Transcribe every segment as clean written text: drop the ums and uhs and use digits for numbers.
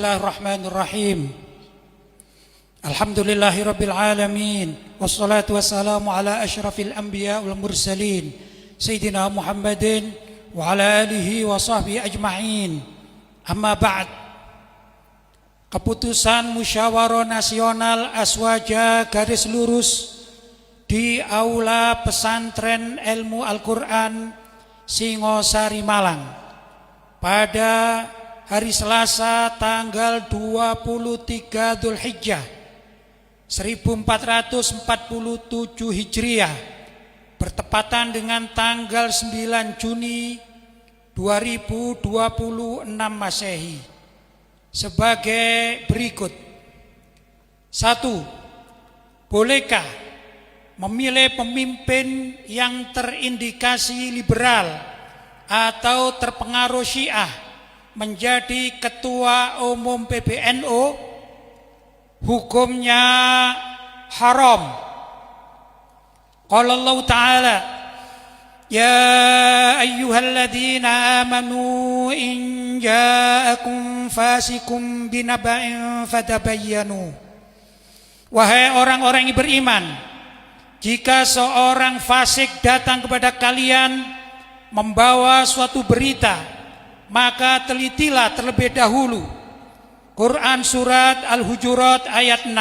Bismillahirrahmanirrahim. Alhamdulillahirabbil alamin wassalatu wassalamu ala asyrafil anbiya wal mursalin sayyidina Muhammadin wa ala alihi wa sahbihi ajma'in. Amma ba'd. Keputusan Musyawarah Nasional Aswaja garis lurus di Aula Pesantren Ilmu Al-Quran Singosari Malang pada hari Selasa tanggal 23 Dzulhijjah 1447 Hijriah bertepatan dengan tanggal 9 Juni 2026 Masehi sebagai berikut. 1. Bolehkah memilih pemimpin yang terindikasi liberal atau terpengaruh Syiah menjadi ketua umum PBNU? Hukumnya haram. Qala Allah Ta'ala, ya ayyuhalladzina amanu in ja'akum fasikum binaba'in fatabayyanu. Wahai orang-orang yang beriman, jika seorang fasik datang kepada kalian membawa suatu berita, maka telitilah terlebih dahulu. Quran surat Al-Hujurat ayat 6.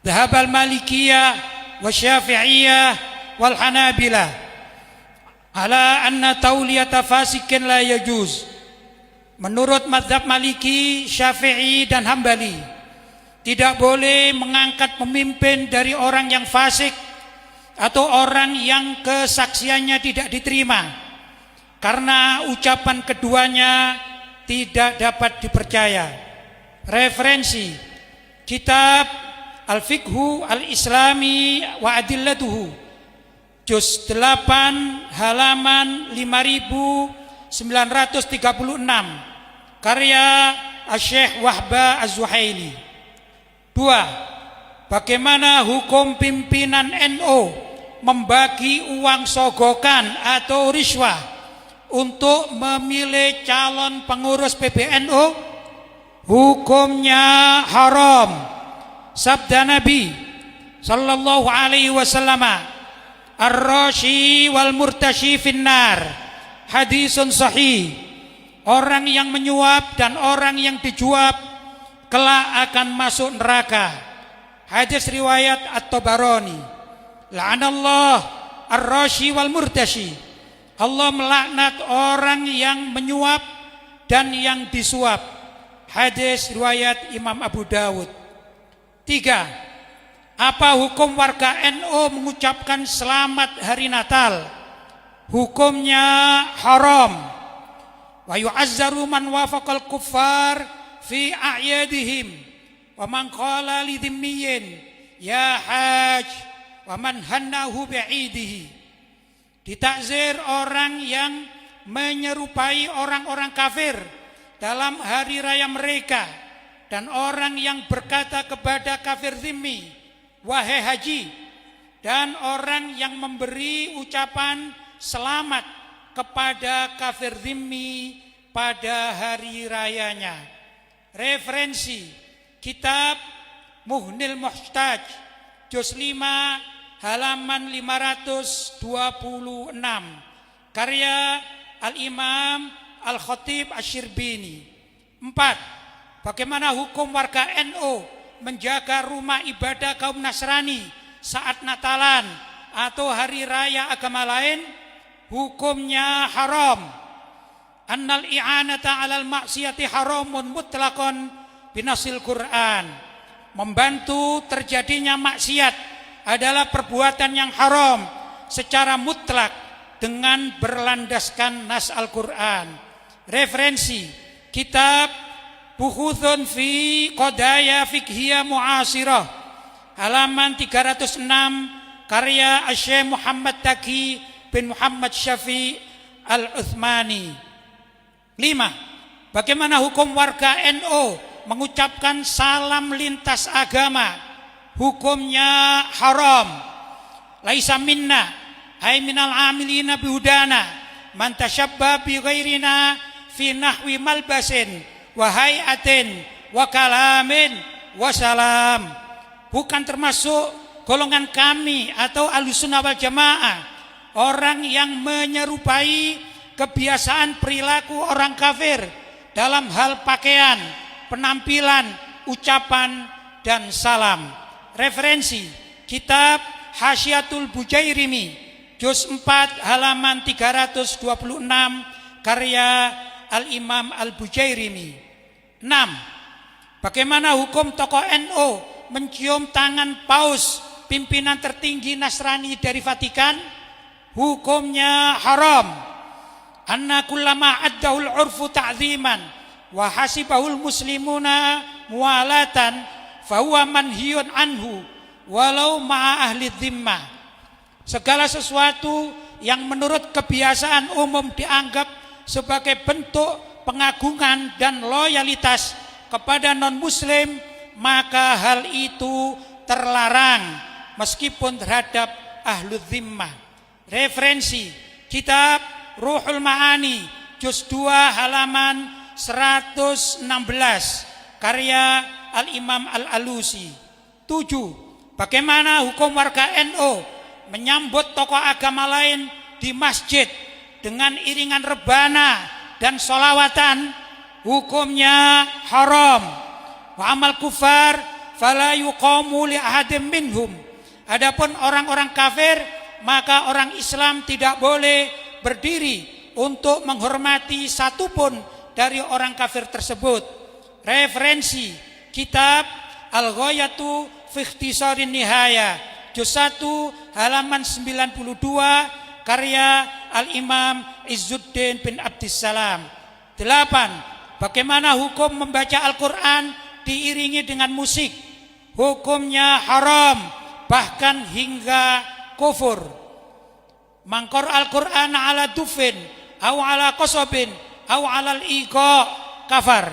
Dhahabal Malikiyah wa Syafi'iyah wal Hanabilah ala anna tauliyata fasikin la yajuz. Menurut mazhab Maliki, Syafi'i dan Hambali, tidak boleh mengangkat pemimpin dari orang yang fasik atau orang yang kesaksiannya tidak diterima, karena ucapan keduanya tidak dapat dipercaya. Referensi kitab Al-Fiqhu Al-Islami wa Adillatuhu juz 8 halaman 5936 karya Syekh Wahbah Az-Zuhaili. 2. Bagaimana hukum pimpinan NU membagi uang sogokan atau riswah untuk memilih calon pengurus PBNU? Hukumnya haram. Sabda Nabi sallallahu alaihi wasallam, ar-rashi wal murtashi finnar. Hadisun sahih. Orang yang menyuap dan orang yang dijuap kelak akan masuk neraka. Hadis riwayat At-Tabarani. La'anallah ar-rashi wal murtashi. Allah melaknat orang yang menyuap dan yang disuap. Hadis riwayat Imam Abu Dawud. 3. Apa hukum warga NU mengucapkan selamat hari Natal? Hukumnya haram. Wa yu'azzaru man wafaqal kuffar fi a'yadihim wa man qala li dhimmiyin ya haj wa man hannahu bi'idihi. Ditakzir orang yang menyerupai orang-orang kafir dalam hari raya mereka, dan orang yang berkata kepada kafir zimmi, wahai haji, dan orang yang memberi ucapan selamat kepada kafir zimmi pada hari rayanya. Referensi kitab Muhnil Muhtaj juz 5 halaman 526 karya Al-Imam Al-Khatib Asy-Syirbini. 4. Bagaimana hukum warga NU menjaga rumah ibadah kaum Nasrani saat Natalan atau hari raya agama lain? Hukumnya haram. Annal i'anata 'alal maksiyati haramun mutlaqan binasil Quran. Membantu terjadinya maksiat adalah perbuatan yang haram secara mutlak dengan berlandaskan nas Al-Quran. Referensi kitab Buhuthun fi Qadaya Fiqhiyah Mu'asirah halaman 306 karya Syekh Muhammad Taqi bin Muhammad Syafi Al-Uthmani. 5. Bagaimana hukum warga NU mengucapkan salam lintas agama? Hukumnya haram. Laisa minna ay minal amilina bihudana man tashabba bi ghairina fi nahwi malbasin wa hayatin wa kalamin wa salam. Bukan termasuk golongan kami atau Ahlussunnah wal Jamaah orang yang menyerupai kebiasaan perilaku orang kafir dalam hal pakaian, penampilan, ucapan dan salam. Referensi kitab Hasyiatul Bujairimi juz 4 halaman 326 karya Al-Imam Al-Bujairimi. 6. Bagaimana hukum tokoh NU mencium tangan paus pimpinan tertinggi Nasrani dari Vatikan? Hukumnya haram. Anna kullama addahul urfu ta'ziman wa hasibahul muslimuna muwalatan fahuwa manhiyun anhu walau ma'a ahli dhimmah. Segala sesuatu yang menurut kebiasaan umum dianggap sebagai bentuk pengagungan dan loyalitas kepada non-muslim, maka hal itu terlarang meskipun terhadap ahlu dhimmah. Referensi kitab Ruhul Ma'ani juz 2 halaman 116 karya Al-Imam Al-Alusi. 7. Bagaimana hukum warga NU menyambut tokoh agama lain di masjid dengan iringan rebana dan sholawatan? Hukumnya haram. Wa amal kufar fala yuqamu li ahadim minhum. Adapun orang-orang kafir, maka orang Islam tidak boleh berdiri untuk menghormati satupun dari orang kafir tersebut. Referensi kitab Al-Ghayatu fi Ikhtisarin Nihaya juz 1 halaman 92 karya Al-Imam Izzuddin bin Abdissalam. 8. Bagaimana hukum membaca Al-Quran diiringi dengan musik? Hukumnya haram, bahkan hingga kufur. Mangkor Al-Quran ala dufin au ala qasabin au ala al-iqa kafar.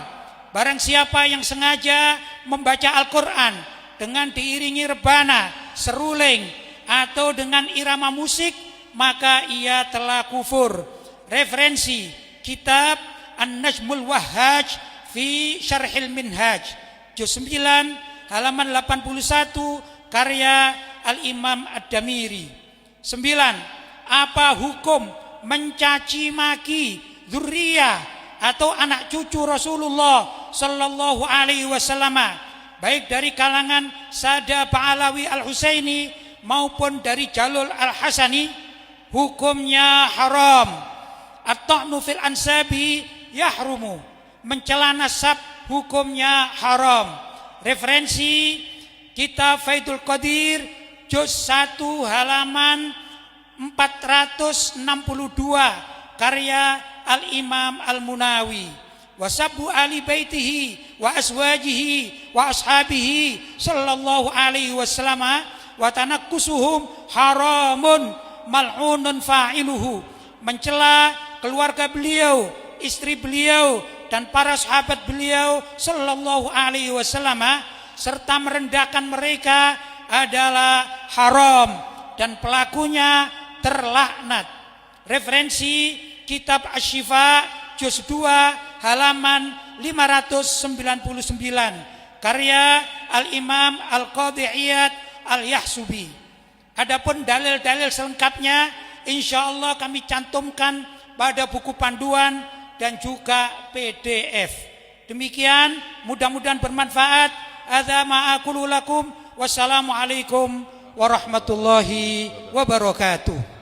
Barang siapa yang sengaja membaca Al-Quran dengan diiringi rebana, seruling atau dengan irama musik, maka ia telah kufur. Referensi kitab An-Najmul Wahhaj fi Syarhil Minhaj juz 9 halaman 81 karya Al-Imam Ad-Damiri. 9. Apa hukum mencaci maki dzurriyyah atau anak cucu Rasulullah sallallahu alaihi wasallam, baik dari kalangan Sada Ba'alawi Al-Husaini maupun dari Jalul Al-Hasani? Hukumnya haram. At-ta'nu fil ansabi yahrumu. Mencela nasab hukumnya haram. Referensi kitab Faidul Qadir juz 1 halaman 462 karya Al-Imam Al-Munawi. Wasabbu ali baitihi wa aswajihi wa ashabihi sallallahu alaihi wasallam wa tanakkusuhum haramun mal'unun fa'iluhu. Mencela keluarga beliau, istri beliau dan para sahabat beliau sallallahu alaihi wasallam serta merendahkan mereka adalah haram dan pelakunya terlaknat. Referensi kitab Asy-Syifa juz 2 halaman 599 karya Al-Imam Al-Qadhi Iyad Al-Yahsubi. Adapun dalil-dalil selengkapnya insyaallah kami cantumkan pada buku panduan dan juga PDF. Demikian, mudah-mudahan bermanfaat. Hadza ma aqulu lakum. Wassalamualaikum warahmatullahi wabarakatuh.